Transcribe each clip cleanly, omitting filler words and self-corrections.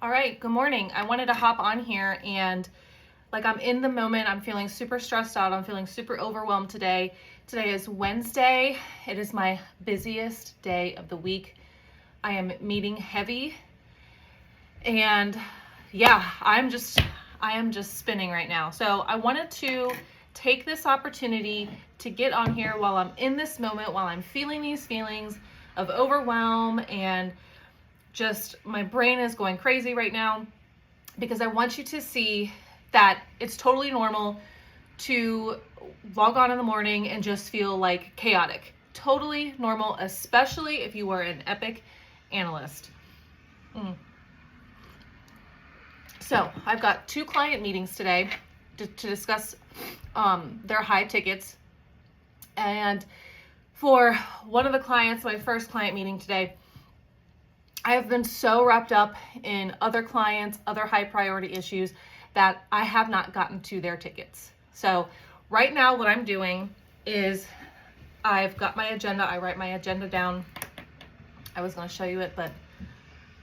All right, good morning. I wanted to hop on here and I'm in the moment. I'm feeling super stressed out. I'm feeling super overwhelmed today. Today is Wednesday. It is my busiest day of the week. I am meeting heavy and yeah, I am just spinning right now. So I wanted to take this opportunity to get on here while I'm in this moment, while I'm feeling these feelings of overwhelm and just my brain is going crazy right now, because I want you to see that it's totally normal to log on in the morning and just feel like chaotic. Totally normal, especially if you are an Epic analyst. So I've got 2 client meetings today to discuss their high tickets. And for one of the clients, my first client meeting today, I have been so wrapped up in other clients, other high priority issues, that I have not gotten to their tickets. So right now what I'm doing is I've got my agenda. I write my agenda down. I was going to show you it, but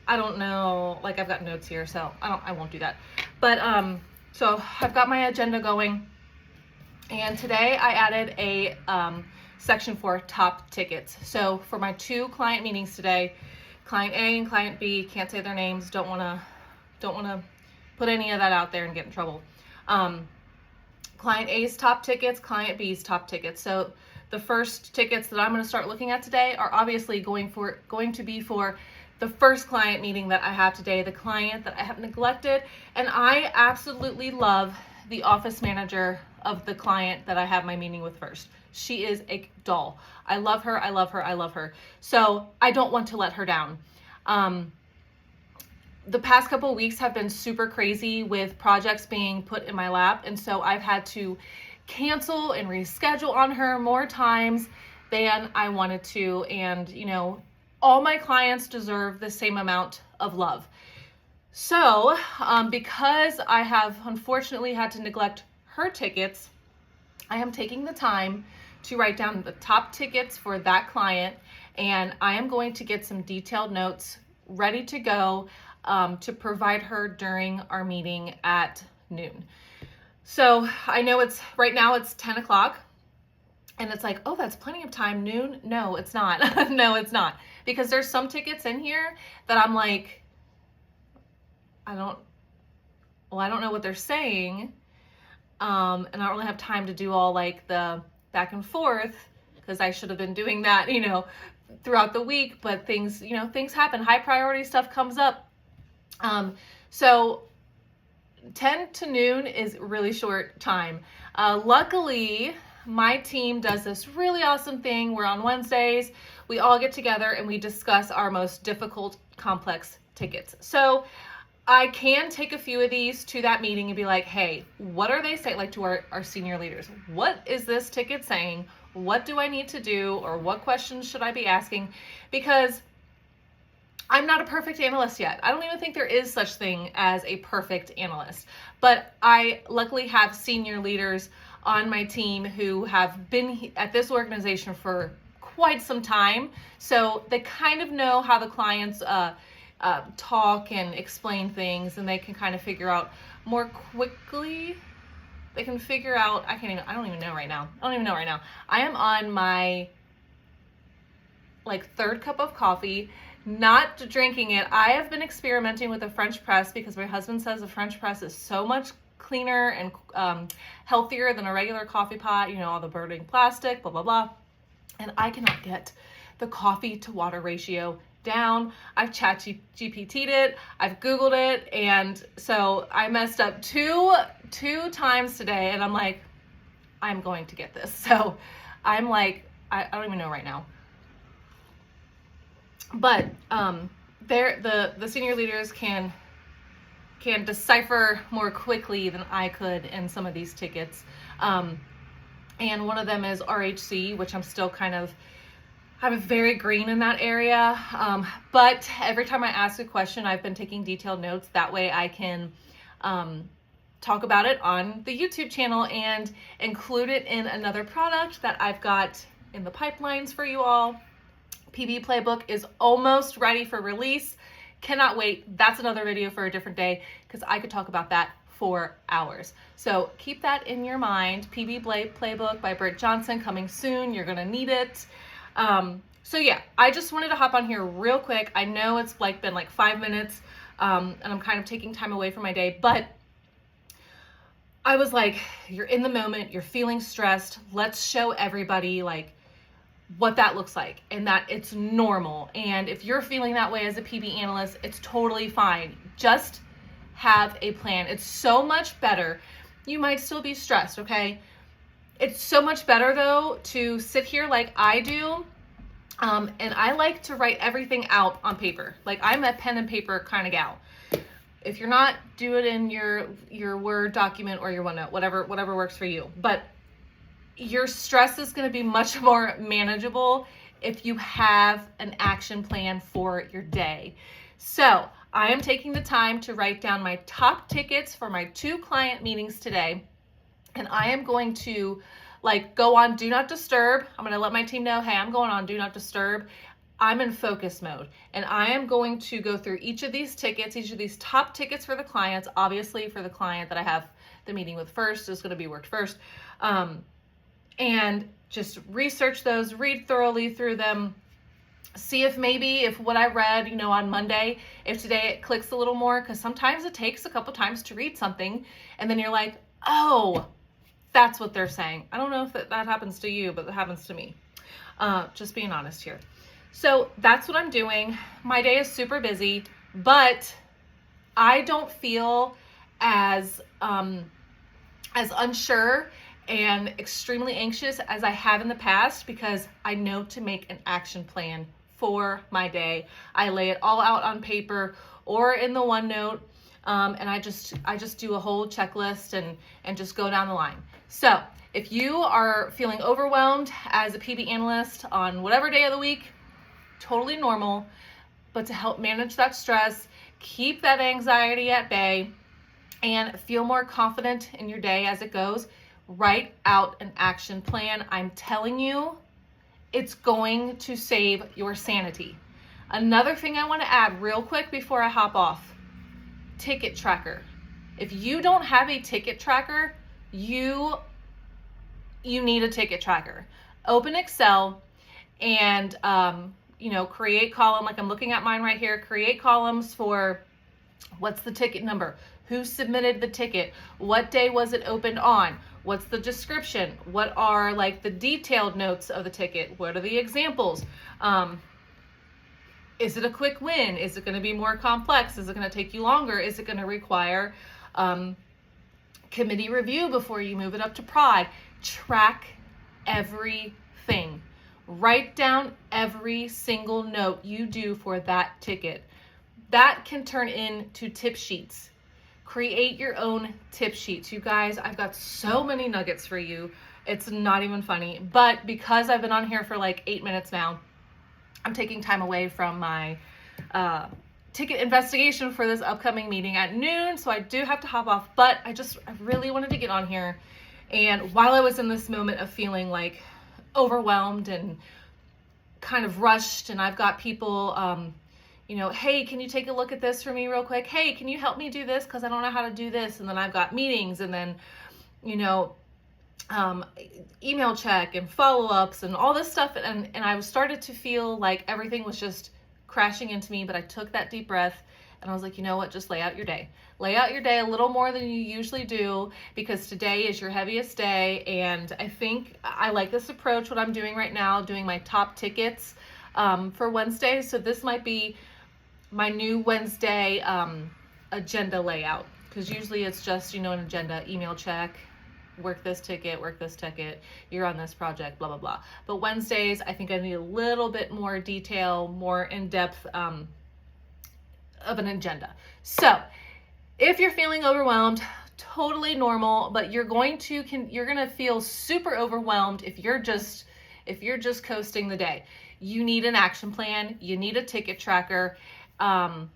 I don't know, I've got notes here, so I won't do that. But so I've got my agenda going, and today I added a section for top tickets. So for my 2 client meetings today, Client A and Client B, can't say their names, don't want to put any of that out there and get in trouble. Client A's top tickets, Client B's top tickets. So the first tickets that I'm going to start looking at today are obviously going to be for the first client meeting that I have today, the client that I have neglected. And I absolutely love the office manager of the client that I have my meeting with first. She is a doll. I love her. I love her. I love her. So I don't want to let her down. The past couple of weeks have been super crazy with projects being put in my lap. And so I've had to cancel and reschedule on her more times than I wanted to. And, all my clients deserve the same amount of love. So because I have unfortunately had to neglect her tickets, I am taking the time to write down the top tickets for that client, and I am going to get some detailed notes ready to go to provide her during our meeting at noon. So I know right now it's 10 o'clock, and it's like, oh, that's plenty of time, noon? No, it's not. No, it's not. Because there's some tickets in here that I'm like, I don't know what they're saying. And I don't really have time to do all the back and forth, because I should have been doing that, throughout the week, but things happen. High priority stuff comes up. So 10 to noon is really short time. Luckily, my team does this really awesome thing where on Wednesdays, we all get together and we discuss our most difficult, complex tickets. So I can take a few of these to that meeting and be like, hey, what are they saying? To our senior leaders, what is this ticket saying? What do I need to do? Or what questions should I be asking? Because I'm not a perfect analyst yet. I don't even think there is such thing as a perfect analyst. But I luckily have senior leaders on my team who have been at this organization for quite some time. So they kind of know how the clients talk and explain things, and they can kind of figure out more quickly. They can figure out, I don't even know right now. I am on my 3rd cup of coffee, not drinking it. I have been experimenting with a French press because my husband says a French press is so much cleaner and healthier than a regular coffee pot, all the burning plastic, blah, blah, blah. And I cannot get the coffee to water ratio down. I've ChatGPT'd it, I've Googled it, and so I messed up two times today, and I'm like, I'm going to get this. So I'm like, I don't even know right now. But the senior leaders can decipher more quickly than I could in some of these tickets. And one of them is RHC, which I'm very green in that area. But every time I ask a question, I've been taking detailed notes. That way I can talk about it on the YouTube channel and include it in another product that I've got in the pipelines for you all. PB Playbook is almost ready for release. Cannot wait. That's another video for a different day because I could talk about that for hours. So keep that in your mind. PB Playbook by Britt Johnson coming soon. You're gonna need it. So yeah, I just wanted to hop on here real quick. I know it's been 5 minutes, and I'm kind of taking time away from my day, but I was like, you're in the moment, you're feeling stressed. Let's show everybody what that looks like and that it's normal. And if you're feeling that way as a PB analyst, it's totally fine. Just have a plan. It's so much better. You might still be stressed, okay? It's so much better though to sit here like I do. And I like to write everything out on paper. I'm a pen and paper kind of gal. If you're not, do it in your Word document or your OneNote, whatever works for you. But your stress is going to be much more manageable if you have an action plan for your day. So I am taking the time to write down my top tickets for my 2 client meetings today. And I am going to go on Do Not Disturb. I'm going to let my team know, hey, I'm going on Do Not Disturb. I'm in focus mode, and I am going to go through each of these tickets, each of these top tickets for the clients. Obviously, for the client that I have the meeting with first is going to be worked first. And just research those, read thoroughly through them, see if what I read, on Monday, if today it clicks a little more, because sometimes it takes a couple times to read something, and then you're like, oh, that's what they're saying. I don't know if that happens to you, but it happens to me. Just being honest here. So that's what I'm doing. My day is super busy, but I don't feel as unsure and extremely anxious as I have in the past because I know to make an action plan for my day. I lay it all out on paper or in the OneNote, and I just do a whole checklist and just go down the line. So if you are feeling overwhelmed as a PB analyst on whatever day of the week, totally normal, but to help manage that stress, keep that anxiety at bay, and feel more confident in your day as it goes, write out an action plan. I'm telling you, it's going to save your sanity. Another thing I want to add real quick before I hop off, ticket tracker. If you don't have a ticket tracker, you need a ticket tracker. Open Excel and create column, I'm looking at mine right here, create columns for what's the ticket number, who submitted the ticket, what day was it opened on, what's the description, what are the detailed notes of the ticket, what are the examples, is it a quick win, is it going to be more complex, is it going to take you longer, is it going to require committee review before you move it up to prod. Track everything. Write down every single note you do for that ticket. That can turn into tip sheets. Create your own tip sheets. You guys, I've got so many nuggets for you. It's not even funny. But because I've been on here for 8 minutes now, I'm taking time away from my ticket investigation for this upcoming meeting at noon. So I do have to hop off. But I really wanted to get on here. And while I was in this moment of feeling overwhelmed and kind of rushed, and I've got people, hey, can you take a look at this for me real quick? Hey, can you help me do this? Because I don't know how to do this. And then I've got meetings and then, email check and follow-ups and all this stuff. And I started to feel like everything was just crashing into me, but I took that deep breath and I was like, you know what, just lay out your day. Lay out your day a little more than you usually do because today is your heaviest day. And I think I like this approach, what I'm doing right now, doing my top tickets for Wednesday. So this might be my new Wednesday agenda layout because usually it's just, an agenda, email check, work this ticket, you're on this project, blah, blah, blah. But Wednesdays, I think I need a little bit more detail, more in-depth of an agenda. So if you're feeling overwhelmed, totally normal, but you're going to feel super overwhelmed if you're just coasting the day. You need an action plan. You need a ticket tracker. I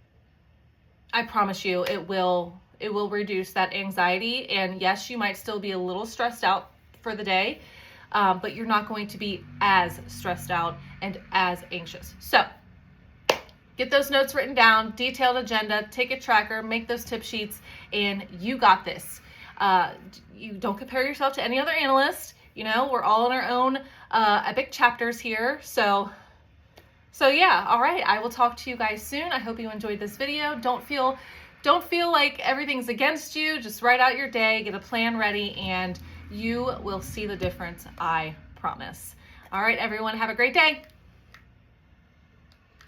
promise you it will reduce that anxiety. And yes, you might still be a little stressed out for the day, but you're not going to be as stressed out and as anxious. So Get those notes written down, detailed agenda, take a tracker, make those tip sheets, and you got this. You don't compare yourself to any other analyst. You know, we're all in our own epic chapters here. So yeah, all right. I will talk to you guys soon. I hope you enjoyed this video. Don't feel like everything's against you. Just write out your day, get a plan ready, and you will see the difference, I promise. All right, everyone, have a great day.